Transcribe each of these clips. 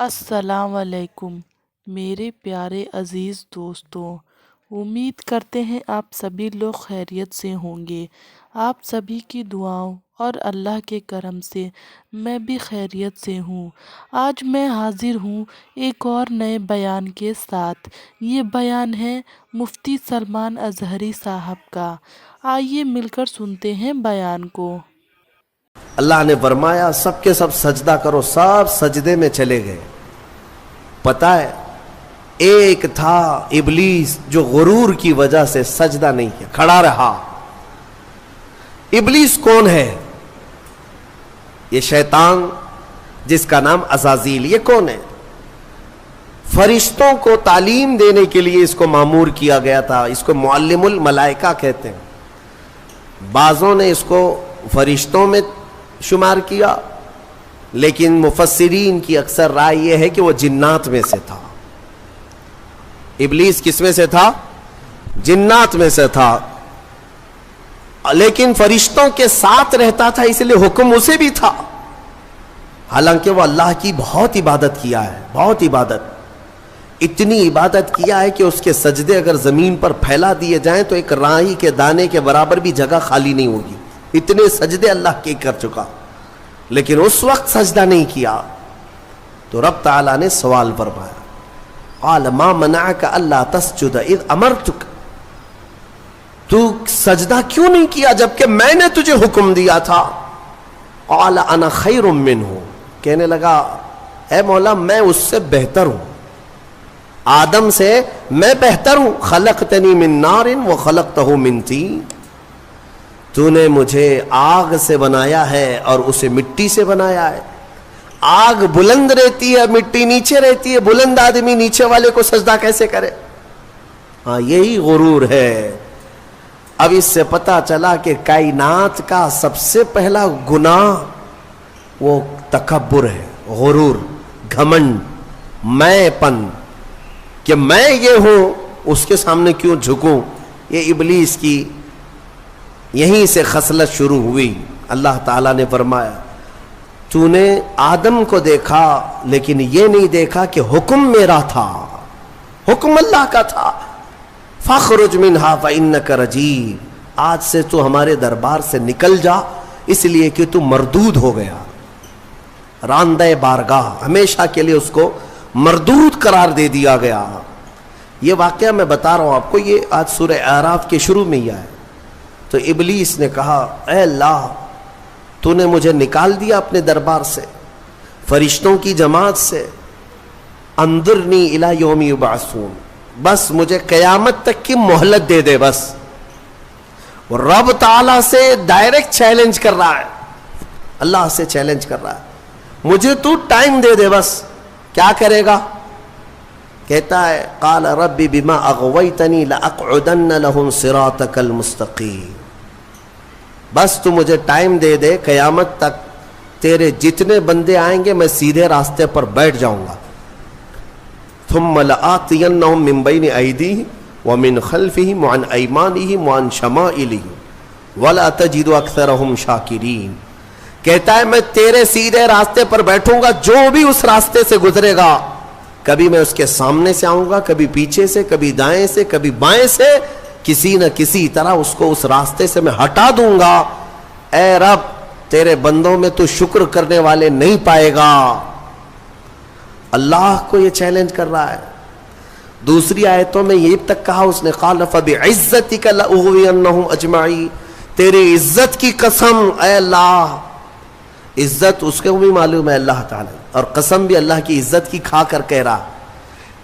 السلام علیکم میرے پیارے عزیز دوستوں، امید کرتے ہیں آپ سبھی لوگ خیریت سے ہوں گے۔ آپ سبھی کی دعاؤں اور اللہ کے کرم سے میں بھی خیریت سے ہوں۔ آج میں حاضر ہوں ایک اور نئے بیان کے ساتھ۔ یہ بیان ہے مفتی سلمان اظہری صاحب کا۔ آئیے مل کر سنتے ہیں بیان کو۔ اللہ نے فرمایا سب کے سب سجدہ کرو، سب سجدے میں چلے گئے۔ پتہ ہے ایک تھا ابلیس جو غرور کی وجہ سے سجدہ نہیں کیا، کھڑا رہا۔ ابلیس کون ہے؟ یہ شیطان جس کا نام عزازیل، یہ کون ہے؟ فرشتوں کو تعلیم دینے کے لیے اس کو مامور کیا گیا تھا۔ اس کو معلم الملائکہ کہتے ہیں۔ بعضوں نے اس کو فرشتوں میں شمار کیا، لیکن مفسرین کی اکثر رائے یہ ہے کہ وہ جنات میں سے تھا۔ ابلیس کس میں سے تھا؟ جنات میں سے تھا، لیکن فرشتوں کے ساتھ رہتا تھا، اس لیے حکم اسے بھی تھا۔ حالانکہ وہ اللہ کی بہت عبادت کیا ہے، بہت عبادت، اتنی عبادت کیا ہے کہ اس کے سجدے اگر زمین پر پھیلا دیے جائیں تو ایک رائی کے دانے کے برابر بھی جگہ خالی نہیں ہوگی، اتنے سجدے اللہ کے کر چکا، لیکن اس وقت سجدہ نہیں کیا۔ تو رب تعالیٰ نے سوال فرمایا، قال ما منعک الا تسجد اذ امرتک، تو سجدہ کیوں نہیں کیا جبکہ میں نے تجھے حکم دیا تھا؟ قال انا خیر منہ، کہنے لگا اے مولا میں اس سے بہتر ہوں، آدم سے میں بہتر ہوں۔ خلقتنی من نار وخلقتہ من طین، تو نے مجھے آگ سے بنایا ہے اور اسے مٹی سے بنایا ہے۔ آگ بلند رہتی ہے، مٹی نیچے رہتی ہے، بلند آدمی نیچے والے کو سجدہ کیسے کرے؟ ہاں یہی غرور ہے۔ اب اس سے پتا چلا کہ کائنات کا سب سے پہلا گناہ وہ تکبر ہے، غرور، گھمنڈ، میں پن، کہ میں یہ ہوں اس کے سامنے کیوں جھکوں۔ یہ ابلیس کی یہیں سے خصلت شروع ہوئی۔ اللہ تعالیٰ نے فرمایا تو نے آدم کو دیکھا لیکن یہ نہیں دیکھا کہ حکم میرا تھا، حکم اللہ کا تھا۔ فاخرج منہا فإنک رجیم، آج سے تو ہمارے دربار سے نکل جا، اس لیے کہ تو مردود ہو گیا، راندہ بارگاہ، ہمیشہ کے لیے اس کو مردود قرار دے دیا گیا۔ یہ واقعہ میں بتا رہا ہوں آپ کو، یہ آج سورہ اعراف کے شروع میں ہی آیا۔ تو ابلیس نے کہا اے اللہ تو نے مجھے نکال دیا اپنے دربار سے، فرشتوں کی جماعت سے، انظرنی الی یوم یبعثون، بس مجھے قیامت تک کی مہلت دے دے بس۔ اور رب تعالیٰ سے ڈائریکٹ چیلنج کر رہا ہے، اللہ سے چیلنج کر رہا ہے، مجھے تو ٹائم دے دے بس۔ کیا کرے گا؟ کہتا ہے قال رب بما اغویتنی لاقعدن لهم صراطک المستقیم، بس تو مجھے ٹائم دے دے، قیامت تک تیرے جتنے بندے آئیں گے میں سیدھے راستے پر بیٹھ جاؤں گا۔ ثم لآتینہم من بین ایدیہم ومن خلفہم وعن ایمانہم وعن شمائلہم ولا تجد اکثرہم شاکرین۔ کہتا ہے میں تیرے سیدھے راستے پر بیٹھوں گا، جو بھی اس راستے سے گزرے گا، کبھی میں اس کے سامنے سے آؤں گا، کبھی پیچھے سے، کبھی دائیں سے، کبھی بائیں سے، کسی نہ کسی طرح اس کو اس راستے سے میں ہٹا دوں گا۔ اے رب تیرے بندوں میں تو شکر کرنے والے نہیں پائے گا۔ اللہ کو یہ چیلنج کر رہا ہے۔ دوسری آیتوں میں یہ تک کہا اس نے قال فبعزتک لاغوینہم اجمعین، تیری عزت کی قسم اے اللہ، عزت اس کو بھی معلوم ہے اللہ تعالی، اور قسم بھی اللہ کی عزت کی کھا کر کہہ رہا،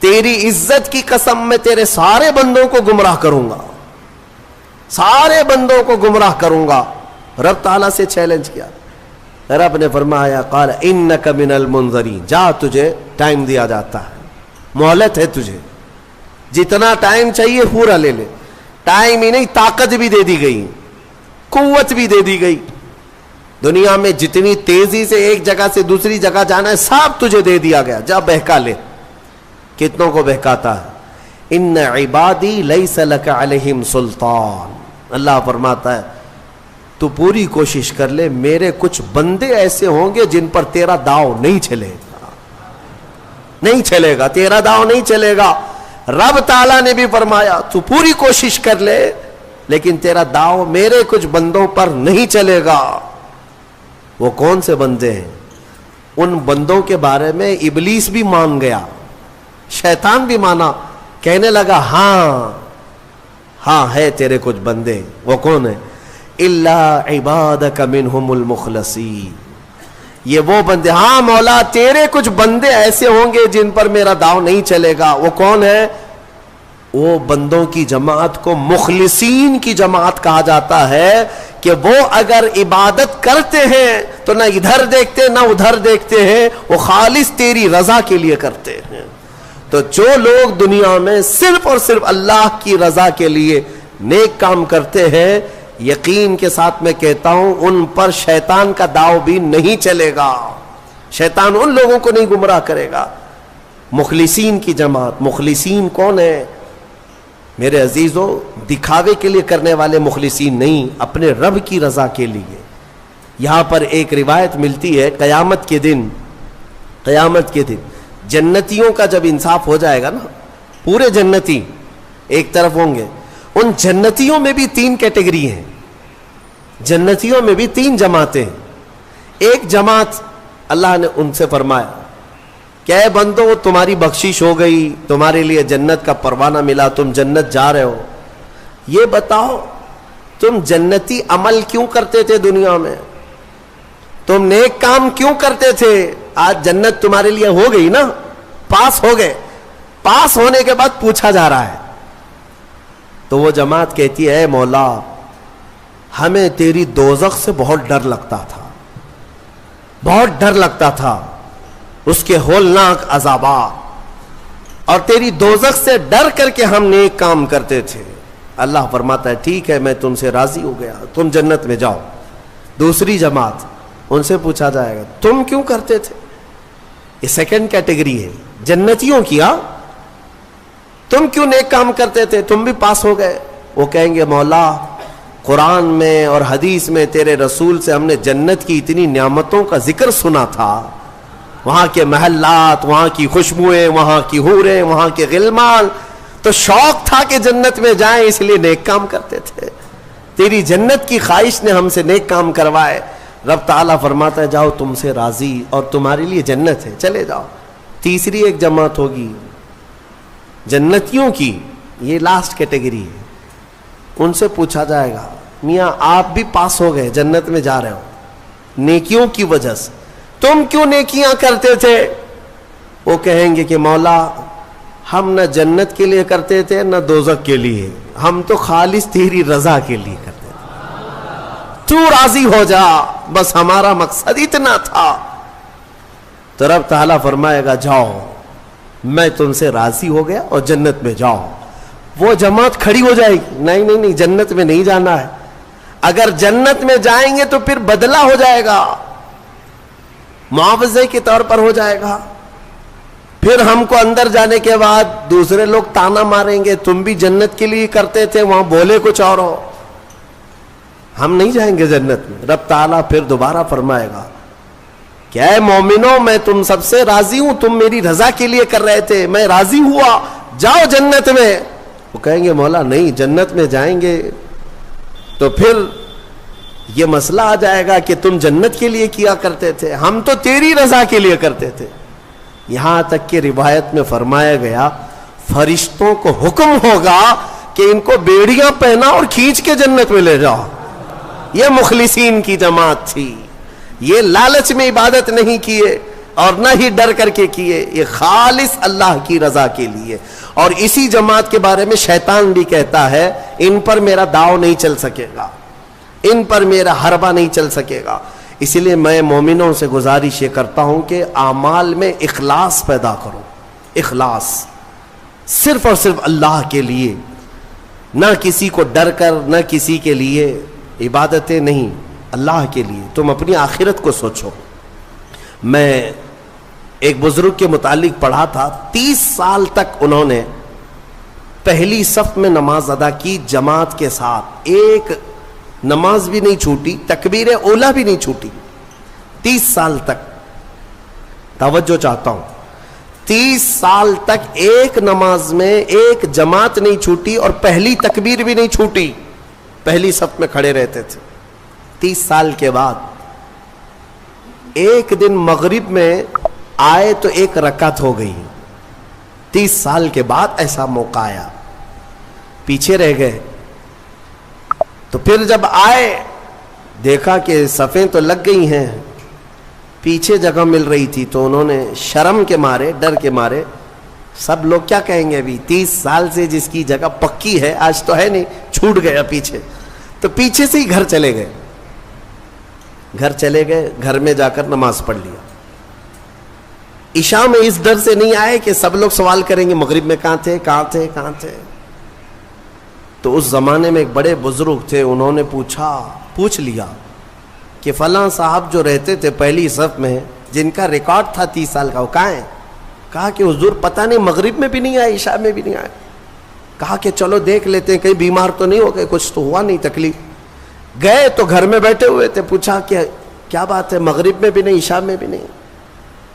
تیری عزت کی قسم میں تیرے سارے بندوں کو گمراہ کروں گا، سارے بندوں کو گمراہ کروں گا۔ رب تعالیٰ سے چیلنج کیا، رب نے فرمایا قال انک من المنظرین، جا تجھے ٹائم دیا جاتا ہے، مہلت ہے تجھے، جتنا ٹائم چاہیے پورا لے لے۔ ٹائم ہی نہیں، طاقت بھی دے دی گئی، قوت بھی دے دی گئی، دنیا میں جتنی تیزی سے ایک جگہ سے دوسری جگہ جانا ہے سب تجھے دے دیا گیا، جا بہکا لے۔ کتنوں کو بہکاتا ہے؟ ان عبادی لیس لک علیہم سلطان، اللہ فرماتا ہے تو پوری کوشش کر لے، میرے کچھ بندے ایسے ہوں گے جن پر تیرا داؤ نہیں چلے گا۔ نہیں چلے گا، تیرا داؤ نہیں چلے گا۔ رب تعالیٰ نے بھی فرمایا تو پوری کوشش کر لے لیکن تیرا داؤ میرے کچھ بندوں پر نہیں چلے گا۔ وہ کون سے بندے ہیں؟ ان بندوں کے بارے میں ابلیس بھی مان گیا، شیطان بھی مانا، کہنے لگا ہاں ہے تیرے کچھ بندے۔ وہ کون ہے؟ الا عبادک منہم المخلصین، یہ وہ بندے، ہاں مولا تیرے کچھ بندے ایسے ہوں گے جن پر میرا داؤ نہیں چلے گا۔ وہ کون ہے؟ وہ بندوں کی جماعت کو مخلصین کی جماعت کہا جاتا ہے کہ وہ اگر عبادت کرتے ہیں تو نہ ادھر دیکھتے نہ ادھر دیکھتے ہیں، وہ خالص تیری رضا کے لیے کرتے ہیں۔ تو جو لوگ دنیا میں صرف اور صرف اللہ کی رضا کے لیے نیک کام کرتے ہیں، یقین کے ساتھ میں کہتا ہوں ان پر شیطان کا داؤ بھی نہیں چلے گا، شیطان ان لوگوں کو نہیں گمراہ کرے گا۔ مخلصین کی جماعت، مخلصین کون ہے میرے عزیزو؟ دکھاوے کے لیے کرنے والے مخلصین نہیں، اپنے رب کی رضا کے لیے۔ یہاں پر ایک روایت ملتی ہے قیامت کے دن جنتیوں کا جب انصاف ہو جائے گا نا، پورے جنتی ایک طرف ہوں گے، ان جنتیوں میں بھی 3 کیٹیگری ہیں، جنتیوں میں بھی 3 جماعتیں ہیں۔ ایک جماعت اللہ نے ان سے فرمایا کہ اے بندو تمہاری بخشش ہو گئی، تمہارے لیے جنت کا پروانہ ملا، تم جنت جا رہے ہو، یہ بتاؤ تم جنتی عمل کیوں کرتے تھے دنیا میں؟ تم نیک کام کیوں کرتے تھے؟ آج جنت تمہارے لیے ہو گئی نا، پاس ہو گئے، پاس ہونے کے بعد پوچھا جا رہا ہے۔ تو وہ جماعت کہتی ہے اے مولا ہمیں تیری دوزخ سے بہت ڈر لگتا تھا، بہت ڈر لگتا تھا، اس کے ہولناک عذابات، اور تیری دوزخ سے ڈر کر کے ہم نیک کام کرتے تھے۔ اللہ فرماتا ہے ٹھیک ہے میں تم سے راضی ہو گیا، تم جنت میں جاؤ۔ دوسری جماعت، ان سے پوچھا جائے گا تم کیوں کرتے تھے؟ یہ سیکنڈ کیٹیگری ہے جنتیوں کی، تم کیوں نیک کام کرتے تھے؟ تم بھی پاس ہو گئے۔ وہ کہیں گے مولا قرآن میں اور حدیث میں تیرے رسول سے ہم نے جنت کی اتنی نعمتوں کا ذکر سنا تھا، وہاں کے محلات، وہاں کی خوشبوئیں، وہاں کی حوریں، وہاں کے غلمان، تو شوق تھا کہ جنت میں جائیں، اس لیے نیک کام کرتے تھے، تیری جنت کی خواہش نے ہم سے نیک کام کروائے۔ رب تعالیٰ فرماتا ہے جاؤ تم سے راضی اور تمہارے لیے جنت ہے، چلے جاؤ۔ تیسری ایک جماعت ہوگی جنتیوں کی، یہ لاسٹ کیٹیگری ہے، ان سے پوچھا جائے گا میاں آپ بھی پاس ہو گئے، جنت میں جا رہے ہو نیکیوں کی وجہ سے، تم کیوں نیکیاں کرتے تھے؟ وہ کہیں گے کہ مولا ہم نہ جنت کے لیے کرتے تھے نہ دوزخ کے لیے، ہم تو خالص تیری رضا کے لیے کرتے تھے، تو راضی ہو جا، بس ہمارا مقصد اتنا تھا۔ تو رب تعالیٰ فرمائے گا جاؤ میں تم سے راضی ہو گیا اور جنت میں جاؤ۔ وہ جماعت کھڑی ہو جائے گی نہیں جنت میں نہیں جانا ہے، اگر جنت میں جائیں گے تو پھر بدلہ ہو جائے گا، معاوضے کے طور پر ہو جائے گا، پھر ہم کو اندر جانے کے بعد دوسرے لوگ تانا ماریں گے تم بھی جنت کے لیے کرتے تھے، وہاں بولے کچھ اور ہو، ہم نہیں جائیں گے جنت میں۔ رب تعالیٰ پھر دوبارہ فرمائے گا کہ اے مومنوں میں تم سب سے راضی ہوں، تم میری رضا کے لیے کر رہے تھے، میں راضی ہوا، جاؤ جنت میں۔ وہ کہیں گے مولا نہیں جنت میں جائیں گے تو پھر یہ مسئلہ آ جائے گا کہ تم جنت کے لیے کیا کرتے تھے، ہم تو تیری رضا کے لیے کرتے تھے۔ یہاں تک کہ روایت میں فرمایا گیا فرشتوں کو حکم ہوگا کہ ان کو بیڑیاں پہنا اور کھینچ کے جنت میں لے جاؤ۔ یہ مخلصین کی جماعت تھی، یہ لالچ میں عبادت نہیں کیے اور نہ ہی ڈر کر کے کیے، یہ خالص اللہ کی رضا کے لیے۔ اور اسی جماعت کے بارے میں شیطان بھی کہتا ہے ان پر میرا داؤ نہیں چل سکے گا، ان پر میرا حربہ نہیں چل سکے گا۔ اسی لیے میں مومنوں سے گزارش یہ کرتا ہوں کہ اعمال میں اخلاص پیدا کرو، اخلاص صرف اور صرف اللہ کے لیے، نہ کسی کو ڈر کر، نہ کسی کے لیے، عبادتیں نہیں، اللہ کے لیے۔ تم اپنی آخرت کو سوچو۔ میں ایک بزرگ کے متعلق پڑھا تھا، 30 سال تک انہوں نے پہلی صف میں نماز ادا کی جماعت کے ساتھ، ایک نماز بھی نہیں چھوٹی، تکبیر اولا بھی نہیں چھوٹی، 30 سال تک۔ توجہ چاہتا ہوں، 30 سال تک ایک نماز میں ایک جماعت نہیں چھوٹی اور پہلی تکبیر بھی نہیں چھوٹی، پہلی صف میں کھڑے رہتے تھے۔ 30 سال کے بعد ایک دن مغرب میں آئے تو ایک رکعت ہو گئی۔ 30 سال کے بعد ایسا موقع آیا، پیچھے رہ گئے۔ تو پھر جب آئے دیکھا کہ صفیں تو لگ گئی ہیں، پیچھے جگہ مل رہی تھی، تو انہوں نے شرم کے مارے، ڈر کے مارے، سب لوگ کیا کہیں گے ابھی 30 سال سے جس کی جگہ پکی ہے آج تو ہے نہیں، چھوٹ گیا پیچھے، تو پیچھے سے ہی گھر چلے گئے۔ گھر چلے گئے، گھر میں جا کر نماز پڑھ لیا۔ عشاء میں اس ڈر سے نہیں آئے کہ سب لوگ سوال کریں گے مغرب میں کہاں تھے کہاں تھے کہاں تھے۔ تو اس زمانے میں ایک بڑے بزرگ تھے، انہوں نے پوچھ لیا کہ فلاں صاحب جو رہتے تھے پہلی صف میں، جن کا ریکارڈ تھا 30 سال کا، وہ کہاں ہیں؟ کہا کہ حضور پتہ نہیں، مغرب میں بھی نہیں آئے، عشاء میں بھی نہیں آئے۔ کہا کہ چلو دیکھ لیتے ہیں، کہیں بیمار تو نہیں ہو گئے، کچھ تو ہوا نہیں تکلیف۔ گئے تو گھر میں بیٹھے ہوئے تھے، پوچھا کہ کیا بات ہے، مغرب میں بھی نہیں عشاء میں بھی نہیں؟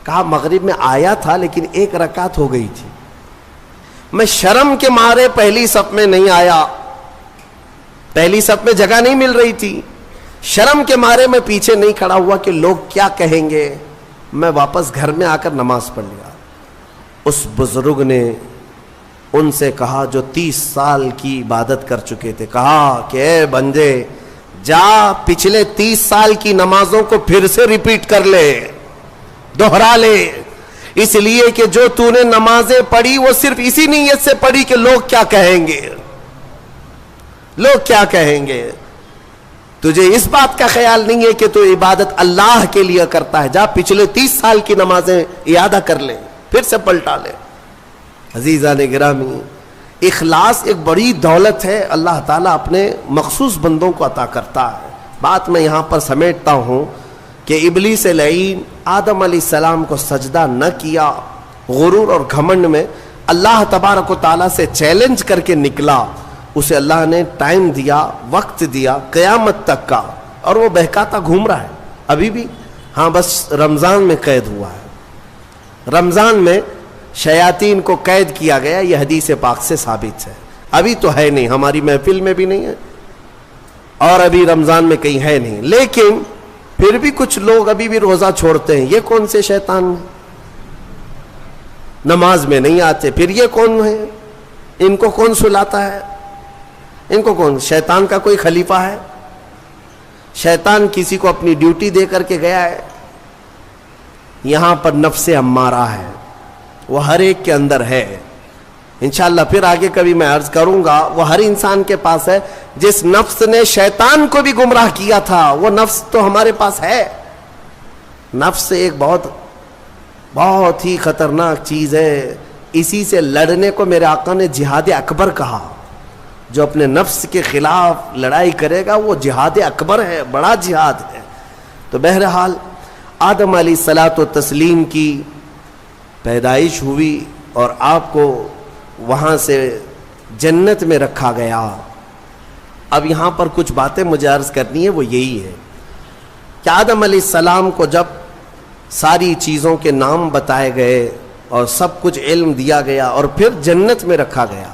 کہا مغرب میں آیا تھا لیکن ایک رکعت ہو گئی تھی، میں شرم کے مارے پہلی صف میں نہیں آیا، پہلی صف میں جگہ نہیں مل رہی تھی، شرم کے مارے میں پیچھے نہیں کھڑا ہوا کہ لوگ کیا کہیں گے، میں واپس گھر میں آ کر نماز پڑھ لیا۔ اس بزرگ نے ان سے کہا جو 30 سال کی عبادت کر چکے تھے، کہا کہ اے بندے جا پچھلے 30 سال کی نمازوں کو پھر سے ریپیٹ کر لے، دوہرا لے، اس لیے کہ جو تو نے نمازیں پڑھی وہ صرف اسی نیت سے پڑھی کہ لوگ کیا کہیں گے، لوگ کیا کہیں گے۔ تجھے اس بات کا خیال نہیں ہے کہ تو عبادت اللہ کے لیے کرتا ہے، جا پچھلے 30 سال کی نمازیں اعادہ کر لے، پھر سے پلٹا لے۔ عزیزان گرامی، اخلاص ایک بڑی دولت ہے، اللہ تعالیٰ اپنے مخصوص بندوں کو عطا کرتا ہے۔ بات میں یہاں پر سمیٹتا ہوں کہ ابلیس لعین آدم علیہ السلام کو سجدہ نہ کیا، غرور اور گھمنڈ میں اللہ تبارک و تعالیٰ سے چیلنج کر کے نکلا، اسے اللہ نے ٹائم دیا، وقت دیا قیامت تک کا، اور وہ بہکاتا گھوم رہا ہے ابھی بھی۔ ہاں بس رمضان میں قید ہوا ہے، رمضان میں شیاطین کو قید کیا گیا، یہ حدیث پاک سے ثابت ہے۔ ابھی تو ہے نہیں، ہماری محفل میں بھی نہیں ہے اور ابھی رمضان میں کہیں ہے نہیں، لیکن پھر بھی کچھ لوگ ابھی بھی روزہ چھوڑتے ہیں۔ یہ کون سے شیطان ہیں؟ نماز میں نہیں آتے، پھر یہ کون ہے؟ ان کو کون سلاتا ہے؟ ان کو کون؟ شیطان کا کوئی خلیفہ ہے؟ شیطان کسی کو اپنی ڈیوٹی دے کر کے گیا ہے؟ یہاں پر نفس امارہ ہے، وہ ہر ایک کے اندر ہے۔ انشاءاللہ پھر آگے کبھی میں عرض کروں گا، وہ ہر انسان کے پاس ہے۔ جس نفس نے شیطان کو بھی گمراہ کیا تھا وہ نفس تو ہمارے پاس ہے۔ نفس ایک بہت ہی خطرناک چیز ہے، اسی سے لڑنے کو میرے آقا نے جہاد اکبر کہا۔ جو اپنے نفس کے خلاف لڑائی کرے گا وہ جہاد اکبر ہے، بڑا جہاد ہے۔ تو بہرحال آدم علیہ الصلاۃ والتسلیم کی پیدائش ہوئی اور آپ کو وہاں سے جنت میں رکھا گیا۔ اب یہاں پر کچھ باتیں مجھے عرض کرنی ہے، وہ یہی ہے کہ آدم علیہ السلام کو جب ساری چیزوں کے نام بتائے گئے اور سب کچھ علم دیا گیا اور پھر جنت میں رکھا گیا،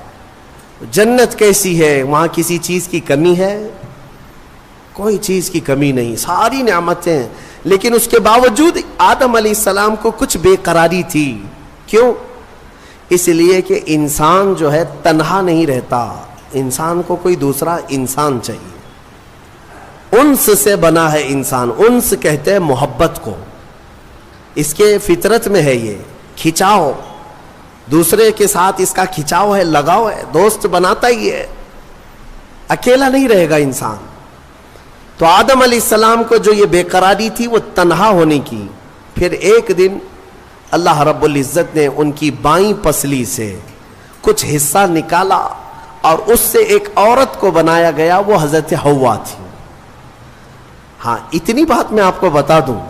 جنت کیسی ہے؟ وہاں کسی چیز کی کمی ہے؟ کوئی چیز کی کمی نہیں، ساری نعمتیں ہیں، لیکن اس کے باوجود آدم علیہ السلام کو کچھ بے قراری تھی۔ کیوں؟ اس لیے کہ انسان جو ہے تنہا نہیں رہتا، انسان کو کوئی دوسرا انسان چاہیے۔ انس سے بنا ہے انسان، انس کہتے ہیں محبت کو، اس کے فطرت میں ہے یہ کھچاؤ، دوسرے کے ساتھ اس کا کھچاؤ ہے، لگاؤ ہے، دوست بناتا ہی ہے، اکیلا نہیں رہے گا انسان۔ تو آدم علیہ السلام کو جو یہ بے قراری تھی وہ تنہا ہونے کی، پھر ایک دن اللہ رب العزت نے ان کی بائیں پسلی سے کچھ حصہ نکالا اور اس سے ایک عورت کو بنایا گیا، وہ حضرت حوا تھی۔ ہاں اتنی بات میں آپ کو بتا دوں،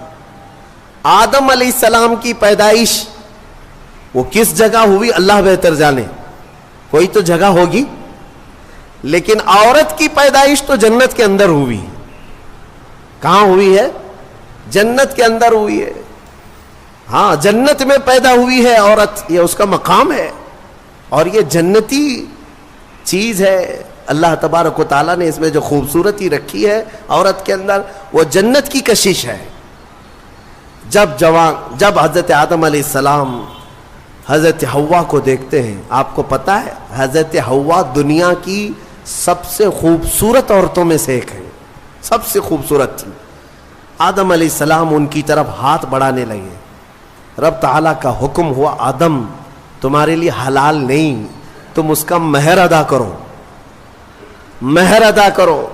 آدم علیہ السلام کی پیدائش وہ کس جگہ ہوئی اللہ بہتر جانے، کوئی تو جگہ ہوگی، لیکن عورت کی پیدائش تو جنت کے اندر ہوئی۔ کہاں ہوئی ہے؟ جنت کے اندر ہوئی ہے۔ ہاں جنت میں پیدا ہوئی ہے عورت، یہ اس کا مقام ہے، اور یہ جنتی چیز ہے. اللہ تبارک و تعالیٰ نے اس میں جو خوبصورتی رکھی ہے عورت کے اندر، وہ جنت کی کشش ہے. جب حضرت آدم علیہ السلام حضرت حوا کو دیکھتے ہیں، آپ کو پتا ہے حضرت حوا دنیا کی سب سے خوبصورت عورتوں میں سے ایک ہے، سب سے خوبصورت تھی. آدم علیہ السلام ان کی طرف ہاتھ بڑھانے لگے. رب تعالیٰ کا حکم ہوا، آدم تمہارے لیے حلال نہیں، تم اس کا مہر ادا کرو، مہر ادا کرو.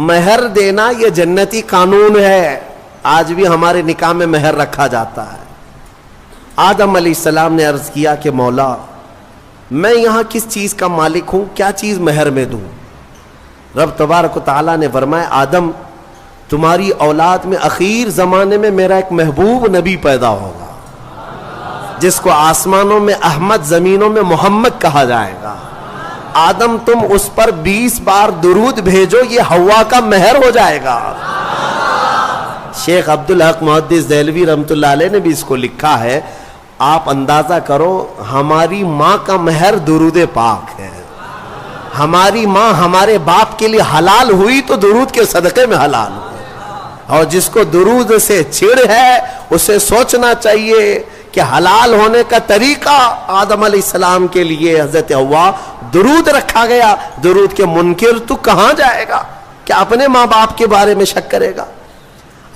مہر دینا یہ جنتی قانون ہے، آج بھی ہمارے نکاح میں مہر رکھا جاتا ہے. آدم علیہ السلام نے عرض کیا کہ مولا میں یہاں کس چیز کا مالک ہوں، کیا چیز مہر میں دوں؟ رب تبارک و تعالیٰ نے فرمایا آدم تمہاری اولاد میں اخیر زمانے میں میرا ایک محبوب نبی پیدا ہوگا جس کو آسمانوں میں احمد، زمینوں میں محمد کہا جائے گا. آدم تم اس پر 20 بار درود بھیجو، یہ حوا کا مہر ہو جائے گا. شیخ عبدالحق محدث دہلوی رحمۃ اللہ علیہ نے بھی اس کو لکھا ہے. آپ اندازہ کرو ہماری ماں کا مہر درود پاک ہے. ہماری ماں ہمارے باپ کے لیے حلال ہوئی تو درود کے صدقے میں حلال ہوئی. اور جس کو درود سے چھڑ ہے اسے سوچنا چاہیے کہ حلال ہونے کا طریقہ آدم علیہ السلام کے لیے حضرت حوا درود رکھا گیا. درود کے منکر تو کہاں جائے گا کہ اپنے ماں باپ کے بارے میں شک کرے گا.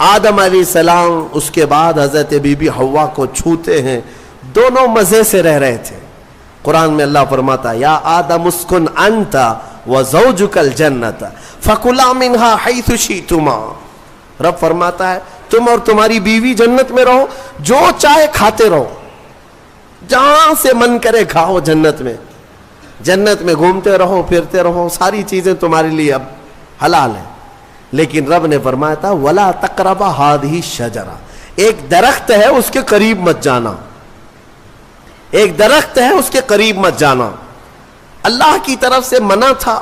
آدم علیہ السلام اس کے بعد حضرت بی بی حوا کو چھوتے ہیں. دونوں مزے سے رہ رہے تھے. قرآن میں اللہ فرماتا یا آدم اسکن انت وزوجک الجنت فکلا منہا حیث شئتما. رب فرماتا ہے تم اور تمہاری بیوی جنت میں رہو، جو چاہے کھاتے رہو، جہاں سے من کرے کھاؤ. جنت میں گھومتے رہو، پھرتے رہو، ساری چیزیں تمہارے لیے اب حلال ہیں. لیکن رب نے فرمایا تھا وَلَا تَقْرَبَ هَذِهِ الشَّجَرَةَ، ایک درخت ہے اس کے قریب مت جانا، ایک درخت ہے اس کے قریب مت جانا. اللہ کی طرف سے منع تھا.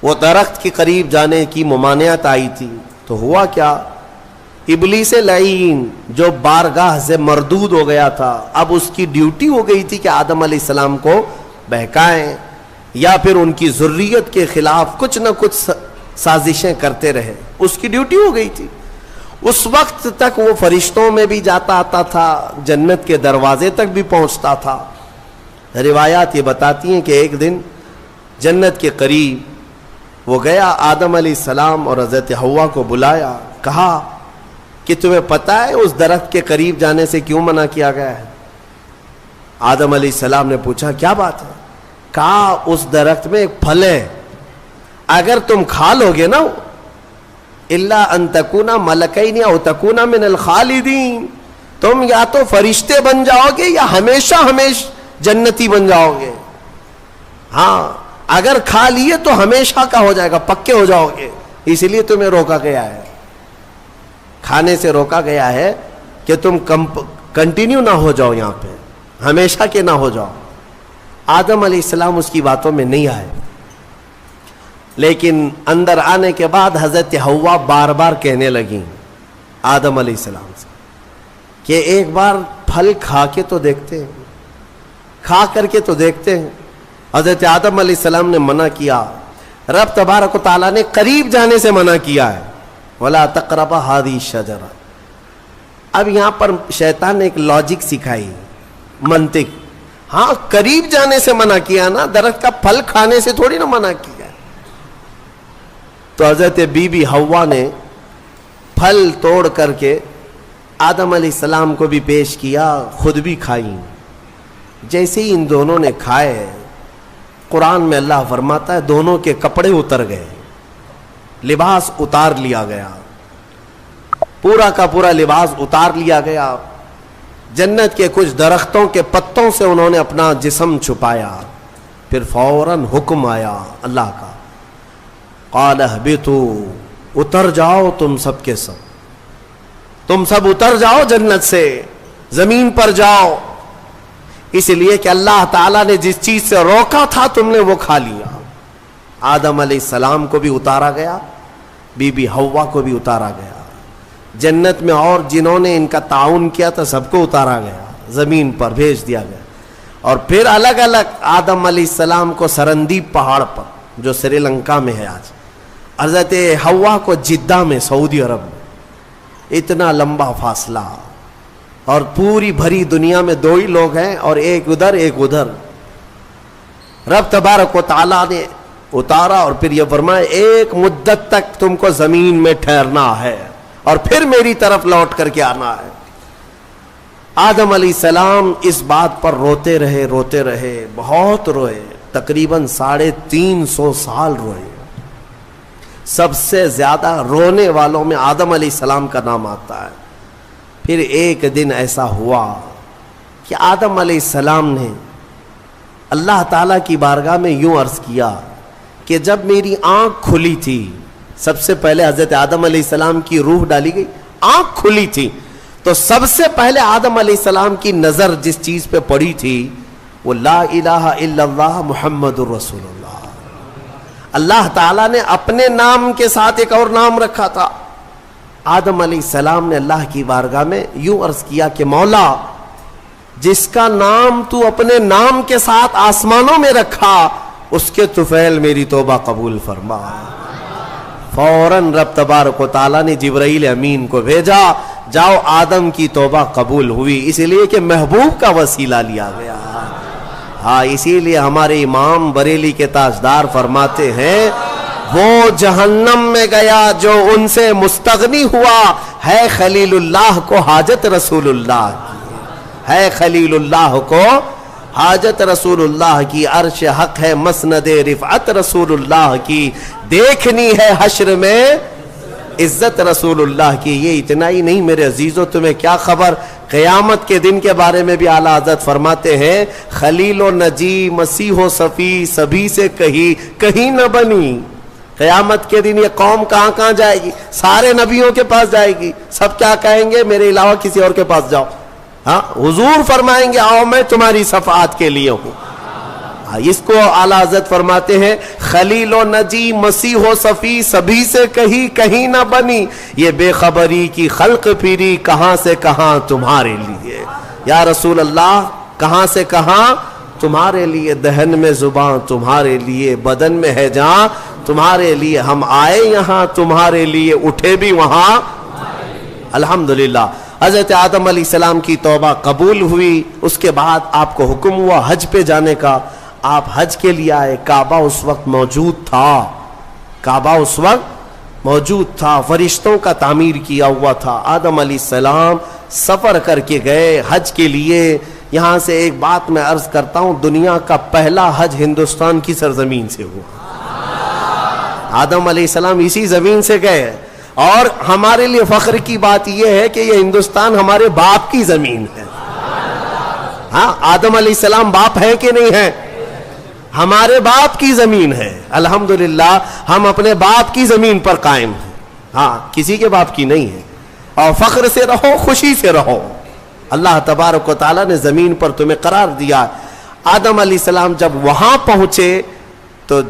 وہ درخت کے قریب جانے کی ممانعت آئی تھی تو ہوا کیا؟ ابلیس لعین جو بارگاہ سے مردود ہو گیا تھا، اب اس کی ڈیوٹی ہو گئی تھی کہ آدم علیہ السلام کو بہکائیں یا پھر ان کی ذریت کے خلاف کچھ نہ کچھ سازشیں کرتے رہے. اس کی ڈیوٹی ہو گئی تھی. اس وقت تک وہ فرشتوں میں بھی جاتا آتا تھا، جنت کے دروازے تک بھی پہنچتا تھا. روایات یہ بتاتی ہیں کہ ایک دن جنت کے قریب وہ گیا، آدم علیہ السلام اور حضرت حوا کو بلایا، کہا کہ تمہیں پتہ ہے اس درخت کے قریب جانے سے کیوں منع کیا گیا ہے؟ آدم علیہ السلام نے پوچھا کیا بات ہے؟ کہا اس درخت میں ایک پھل ہے، اگر تم کھا لو گے نا الا ان تکونا ملکین او تکونا من الخالدین، تم یا تو فرشتے بن جاؤ گے یا ہمیشہ جنتی بن جاؤ گے. ہاں اگر کھا لیے تو ہمیشہ کا ہو جائے گا، پکے ہو جاؤ گے. اس لیے تمہیں روکا گیا ہے، کھانے سے روکا گیا ہے کہ تم کنٹینیو نہ ہو جاؤ، یہاں پہ ہمیشہ کے نہ ہو جاؤ. آدم علیہ السلام اس کی باتوں میں نہیں آئے. لیکن اندر آنے کے بعد حضرت حوا بار بار کہنے لگیں آدم علیہ السلام سے کہ ایک بار پھل کھا کے تو دیکھتے ہیں، کھا کر کے تو دیکھتے ہیں. حضرت آدم علیہ السلام نے منع کیا. رب تبارک و تعالیٰ نے قریب جانے سے منع کیا ہے، وَلَا تَقْرَبَ هَذِهِ الشَّجَرَةَ. اب یہاں پر شیطان نے ایک لاجک سکھائی، منطق. ہاں قریب جانے سے منع کیا نا، درخت کا پھل کھانے سے تھوڑی نہ منع کیا. تو حضرت بی بی حوا نے پھل توڑ کر کے آدم علیہ السلام کو بھی پیش کیا، خود بھی کھائیں. جیسے ہی ان دونوں نے کھائے، قرآن میں اللہ فرماتا ہے دونوں کے کپڑے اتر گئے، لباس اتار لیا گیا، پورا کا پورا لباس اتار لیا گیا. جنت کے کچھ درختوں کے پتوں سے انہوں نے اپنا جسم چھپایا. پھر فوراً حکم آیا اللہ کا، قال اهبطوا، اتر جاؤ تم سب کے سب، تم سب اتر جاؤ جنت سے، زمین پر جاؤ. اس لیے کہ اللہ تعالیٰ نے جس چیز سے روکا تھا تم نے وہ کھا لیا. آدم علیہ السلام کو بھی اتارا گیا، بی بی حوا کو بھی اتارا گیا. جنت میں اور جنہوں نے ان کا تعاون کیا تھا سب کو اتارا گیا, زمین پر بھیج دیا گیا. اور پھر الگ الگ آدم علیہ السلام کو سرندیپ پہاڑ پر جو سری لنکا میں ہے آج, حضرت حوا کو جدہ میں سعودی عرب میں, اتنا لمبا فاصلہ, اور پوری بھری دنیا میں 2 ہی لوگ ہیں اور ایک ادھر ایک ادھر. رب تبارک و تعالیٰ نے اتارا اور پھر یہ فرمایا ایک مدت تک تم کو زمین میں ٹھہرنا ہے اور پھر میری طرف لوٹ کر کے آنا ہے. آدم علیہ السلام اس بات پر روتے رہے, بہت روئے, تقریباً 350 سال روئے. سب سے زیادہ رونے والوں میں آدم علیہ السلام کا نام آتا ہے. پھر ایک دن ایسا ہوا کہ آدم علیہ السلام نے اللہ تعالیٰ کی بارگاہ میں یوں عرض کیا کہ جب میری آنکھ کھلی تھی, سب سے پہلے حضرت آدم علیہ السلام کی روح ڈالی گئی, آنکھ کھلی تھی, تو سب سے پہلے آدم علیہ السلام کی نظر جس چیز پہ پڑی تھی وہ لا الہ الا اللہ محمد الرسول اللہ. اللہ تعالیٰ نے اپنے نام کے ساتھ ایک اور نام رکھا تھا. آدم علیہ السلام نے اللہ کی بارگاہ میں یوں عرض کیا کہ مولا, جس کا نام تو اپنے نام کے ساتھ آسمانوں میں رکھا اس کے طفیل میری توبہ قبول فرما. فوراً رب تبارک و تعالیٰ نے جبرائیل امین کو بھیجا, جاؤ آدم کی توبہ قبول ہوئی, اس لیے کہ محبوب کا وسیلہ لیا گیا. ہاں, اسی لیے ہمارے امام بریلی کے تاجدار فرماتے ہیں وہ جہنم میں گیا جو ان سے مستغنی ہوا, ہے خلیل اللہ کو حاجت رسول اللہ کی, ہے خلیل اللہ کو حاجت رسول اللہ کی, عرش حق ہے مسند رفعت رسول اللہ کی, دیکھنی ہے حشر میں عزت رسول اللہ کی. یہ اتنا ہی نہیں میرے عزیزو, تمہیں کیا خبر, قیامت کے دن کے بارے میں بھی اعلیٰ حضرت فرماتے ہیں خلیل و نجی مسیح و صفی سبھی سے کہیں نہ بنی. قیامت کے دن یہ قوم کہاں کہاں جائے گی, سارے نبیوں کے پاس جائے گی, سب کیا کہیں گے میرے علاوہ کسی اور کے پاس جاؤ. ہاں, حضور فرمائیں گے آؤ میں تمہاری شفاعت کے لیے ہوں. اس کو اعلیٰ حضرت فرماتے ہیں خلیل و نجی مسیح و صفی سبھی سے کہیں نہ بنی, یہ بے خبری کی خلق پھری کہاں سے کہاں تمہارے لیے. یا رسول اللہ, کہاں سے کہاں تمہارے لیے, دہن میں زباں تمہارے لیے, بدن میں ہے جان تمہارے لیے, ہم آئے یہاں تمہارے لیے, اٹھے بھی وہاں. الحمدللہ حضرت آدم علیہ السلام کی توبہ قبول ہوئی. اس کے بعد آپ کو حکم ہوا حج پہ جانے کا, آپ حج کے لیے آئے. کعبہ اس وقت موجود تھا, فرشتوں کا تعمیر کیا ہوا تھا. آدم علیہ السلام سفر کر کے گئے حج کے لیے. یہاں سے ایک بات میں عرض کرتا ہوں, دنیا کا پہلا حج ہندوستان کی سرزمین سے ہوا. آدم علیہ السلام اسی زمین سے گئے, اور ہمارے لیے فخر کی بات یہ ہے کہ یہ ہندوستان ہمارے باپ کی زمین ہے. ہاں, آدم علیہ السلام باپ ہے کہ نہیں ہے, ہمارے باپ کی زمین ہے. الحمدللہ ہم اپنے باپ کی زمین پر قائم ہیں. ہاں, کسی کے باپ کی نہیں ہے. اور فخر سے رہو, خوشی سے رہو. اللہ تبارک و تعالیٰ نے زمین پر تمہیں قرار دیا. آدم علیہ السلام جب وہاں پہنچے تو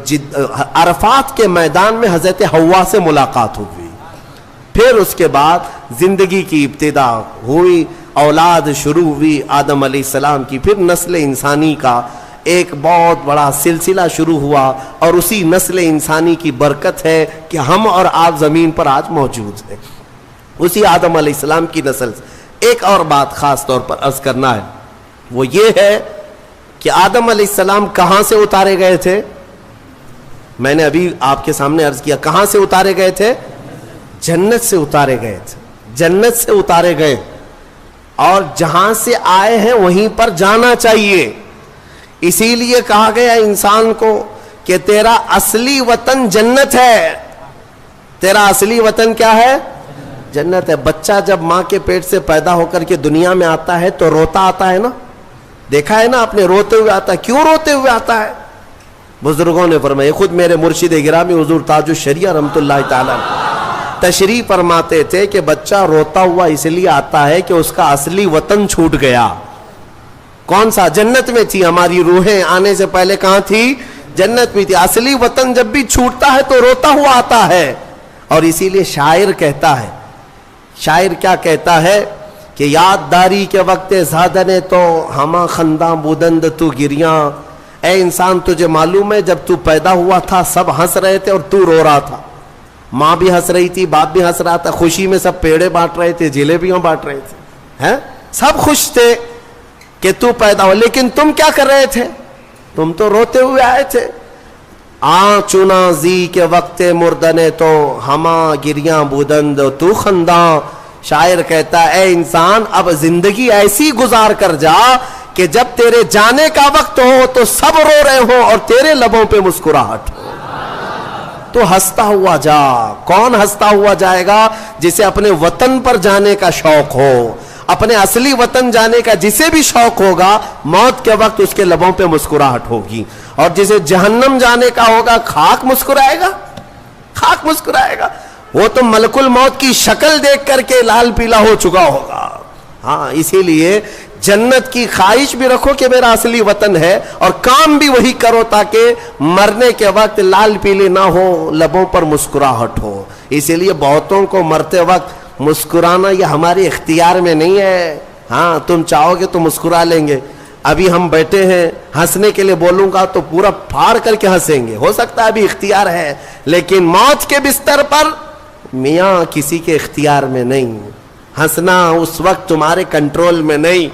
عرفات کے میدان میں حضرت حوا سے ملاقات ہوئی. پھر اس کے بعد زندگی کی ابتدا ہوئی, اولاد شروع ہوئی آدم علیہ السلام کی. پھر نسل انسانی کا ایک بہت بڑا سلسلہ شروع ہوا, اور اسی نسل انسانی کی برکت ہے کہ ہم اور آپ زمین پر آج موجود ہیں, اسی آدم علیہ السلام کی نسل سے. ایک اور بات خاص طور پر عرض کرنا ہے, وہ یہ ہے کہ آدم علیہ السلام کہاں سے اتارے گئے تھے. میں نے ابھی آپ کے سامنے عرض کیا, کہاں سے اتارے گئے تھے, جنت سے اتارے گئے تھے. جنت سے اتارے گئے, اور جہاں سے آئے ہیں وہیں پر جانا چاہیے. اسی لیے کہا گیا انسان کو کہ تیرا اصلی وطن جنت ہے. تیرا اصلی وطن کیا ہے, جنت ہے. بچہ جب ماں کے پیٹ سے پیدا ہو کر کے دنیا میں آتا ہے تو روتا آتا ہے نا, دیکھا ہے نا آپ نے, روتے ہوئے آتا ہے. کیوں روتے ہوئے آتا ہے؟ بزرگوں نے فرمایا, خود میرے مرشد گرامی حضور تاج الشریعہ رحمت اللہ تعالی تشریح فرماتے تھے کہ بچہ روتا ہوا اس لیے آتا ہے کہ اس کا اصلی وطن چھوٹ گیا. کون سا؟ جنت میں تھی. ہماری روحیں آنے سے پہلے کہاں تھی؟ جنت میں تھی. اصلی وطن جب بھی چھوٹتا ہے تو روتا ہوا آتا ہے. اور اسی لیے شاعر کہتا ہے شاعر کیا کہتا ہے کہ یادداری کے وقت زادنے تو ہما خنداں بودند تو گریاں. اے انسان تجھے معلوم ہے جب تو پیدا ہوا تھا سب ہنس رہے تھے اور تو رو رہا تھا. ماں بھی ہنس رہی تھی, باپ بھی ہنس رہا تھا, خوشی میں سب پیڑے بانٹ رہے تھے, جلیبیاں بانٹ رہے تھے, ہیں سب خوش تھے کہ تو پیدا ہو. لیکن تم کیا کر رہے تھے؟ تم تو روتے ہوئے آئے تھے. چنا زی کے وقت مردنے تو ہما گریاں بودند تو خنداں. شاعر کہتا ہے اے انسان اب زندگی ایسی گزار کر جا کہ جب تیرے جانے کا وقت ہو تو سب رو رہے ہوں اور تیرے لبوں پہ مسکراہٹ ہو. تو ہنستا ہوا جا. کون ہنستا ہوا جائے گا؟ جسے اپنے وطن پر جانے کا شوق ہو, اپنے اصلی وطن جانے کا جسے بھی شوق ہوگا, موت کے وقت اس کے لبوں پہ مسکراہٹ ہوگی. اور جسے جہنم جانے کا ہوگا خاک مسکرائے گا, خاک مسکرائے گا. وہ تو ملک الموت کی شکل دیکھ کر کے لال پیلا ہو چکا ہوگا. ہاں اسی لیے جنت کی خواہش بھی رکھو کہ میرا اصلی وطن ہے, اور کام بھی وہی کرو تاکہ مرنے کے وقت لال پیلے نہ ہو, لبوں پر مسکراہٹ ہو. اسی لیے بہتوں کو مرتے وقت مسکرانا یہ ہمارے اختیار میں نہیں ہے. ہاں تم چاہو گے تو مسکرا لیں گے. ابھی ہم بیٹھے ہیں, ہنسنے کے لیے بولوں گا تو پورا پھاڑ کر کے ہنسیں گے, ہو سکتا ہے ابھی اختیار ہے, لیکن موت کے بستر پر میاں کسی کے اختیار میں نہیں. ہنسنا اس وقت تمہارے کنٹرول میں نہیں.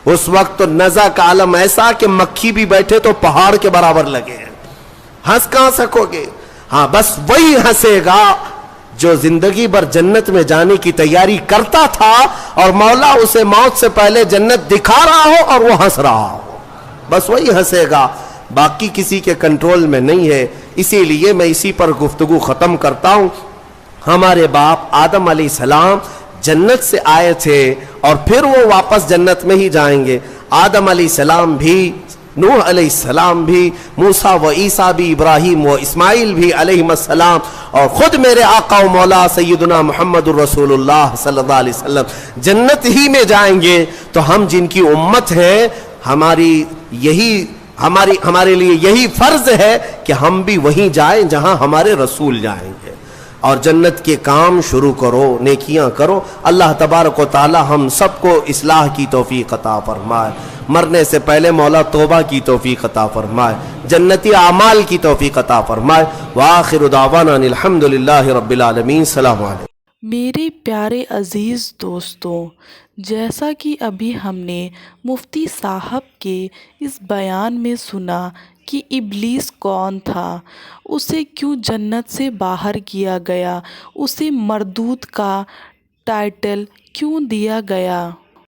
اس وقت تو نزع کا عالم ایسا کہ مکھی بھی بیٹھے تو پہاڑ کے برابر لگے ہیں. ہنس کہاں سکو گے؟ ہاں بس وہی ہنسے گا جو زندگی بھر جنت میں جانے کی تیاری کرتا تھا اور مولا اسے موت سے پہلے جنت دکھا رہا ہو اور وہ ہنس رہا ہو. بس وہی ہنسے گا, باقی کسی کے کنٹرول میں نہیں ہے. اسی لیے میں اسی پر گفتگو ختم کرتا ہوں. ہمارے باپ آدم علیہ السلام جنت سے آئے تھے اور پھر وہ واپس جنت میں ہی جائیں گے. آدم علیہ السلام بھی, نوح علیہ السلام بھی, موسیٰ و عیسیٰ بھی, ابراہیم و اسماعیل بھی علیہ السلام, اور خود میرے آقا و مولا سیدنا محمد الرسول اللہ صلی اللہ علیہ وسلم جنت ہی میں جائیں گے. تو ہم جن کی امت ہیں, ہمارے لیے یہی فرض ہے کہ ہم بھی وہیں جائیں جہاں ہمارے رسول جائیں گے, اور جنت کے کام شروع کرو, نیکیاں کرو. اللہ تبارک و تعالی ہم سب کو اصلاح کی توفیق عطا فرمائے. مرنے سے پہلے مولا توبہ کی توفیق عطا فرمائے, جنتی اعمال کی توفیق عطا فرمائے. وآخر دعوانا ان الحمدللہ رب العالمین. السلام علیکم. میرے پیارے عزیز دوستوں, جیسا کہ ابھی ہم نے مفتی صاحب کے اس بیان میں سنا کہ ابلیس کون تھا, اسے کیوں جنت سے باہر کیا گیا, اسے مردود کا ٹائٹل کیوں دیا گیا.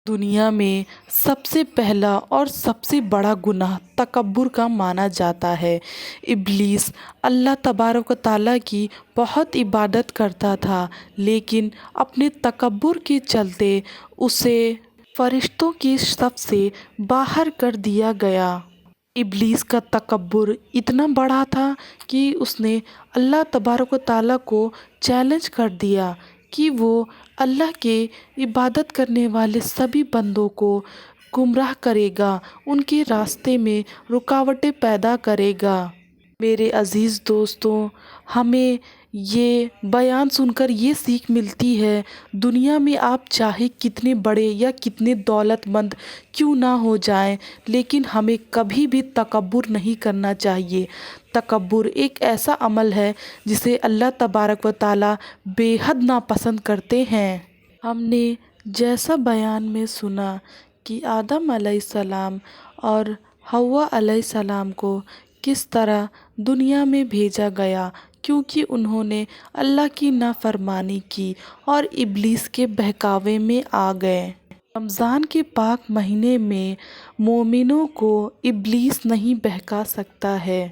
دنیا میں سب سے پہلا اور سب سے بڑا گناہ تکبر کا مانا جاتا ہے. ابلیس اللہ تبارک و تعالیٰ کی بہت عبادت کرتا تھا, لیکن اپنے تکبر کے چلتے اسے فرشتوں کی صف سے باہر کر دیا گیا. ابلیس کا تکبر اتنا بڑا تھا کہ اس نے اللہ تبارک و تعالیٰ کو چیلنج کر دیا کہ وہ اللہ کے عبادت کرنے والے سبھی بندوں کو گمراہ کرے گا, ان کے راستے میں رکاوٹیں پیدا کرے گا. میرے عزیز دوستوں, ہمیں یہ بیان سن کر یہ سیکھ ملتی ہے, دنیا میں آپ چاہے کتنے بڑے یا کتنے دولت مند کیوں نہ ہو جائیں, لیکن ہمیں کبھی بھی تکبر نہیں کرنا چاہیے. تکبر ایک ایسا عمل ہے جسے اللہ تبارک و تعالیٰ بے حد ناپسند کرتے ہیں. ہم نے جیسا بیان میں سنا کہ آدم علیہ السلام اور حوا علیہ السلام کو کس طرح دنیا میں بھیجا گیا, کیونکہ انہوں نے اللہ کی نافرمانی کی اور ابلیس کے بہکاوے میں آ گئے. رمضان کے پاک مہینے میں مومنوں کو ابلیس نہیں بہکا سکتا ہے.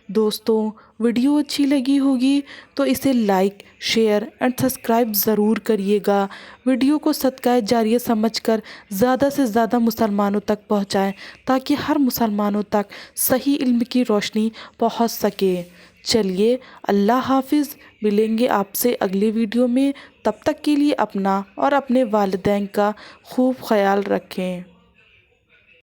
دوستوں, ویڈیو اچھی لگی ہوگی تو اسے لائک, شیئر اینڈ سبسکرائب ضرور کریے گا. ویڈیو کو صدقہ جاریہ سمجھ کر زیادہ سے زیادہ مسلمانوں تک پہنچائیں تاکہ ہر مسلمانوں تک صحیح علم کی روشنی پہنچ سکے. چلیے, اللہ حافظ. ملیں گے آپ سے اگلے ویڈیو میں. تب تک کے لیے اپنا اور اپنے والدین کا خوب خیال رکھیں.